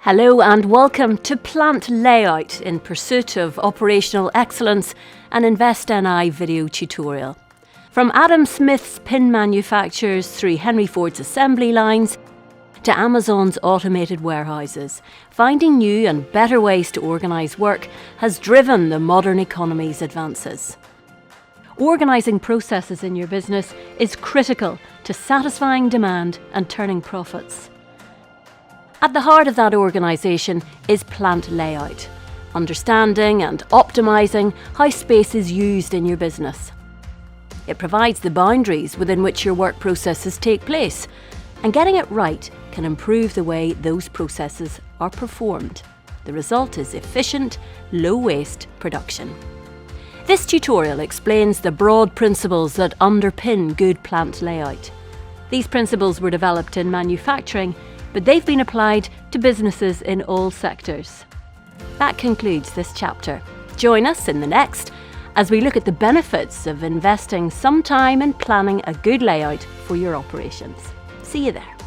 Hello and welcome to Plant Layout in pursuit of operational excellence, an InvestNI video tutorial. From Adam Smith's pin manufacturers through Henry Ford's assembly lines to Amazon's automated warehouses, finding new and better ways to organise work has driven the modern economy's advances. Organising processes in your business is critical to satisfying demand and turning profits. At the heart of that organisation is plant layout, understanding and optimising how space is used in your business. It provides the boundaries within which your work processes take place, and getting it right can improve the way those processes are performed. The result is efficient, low-waste production. This tutorial explains the broad principles that underpin good plant layout. These principles were developed in manufacturing, but they've been applied to businesses in all sectors. That concludes this chapter. Join us in the next as we look at the benefits of investing some time in planning a good layout for your operations. See you there.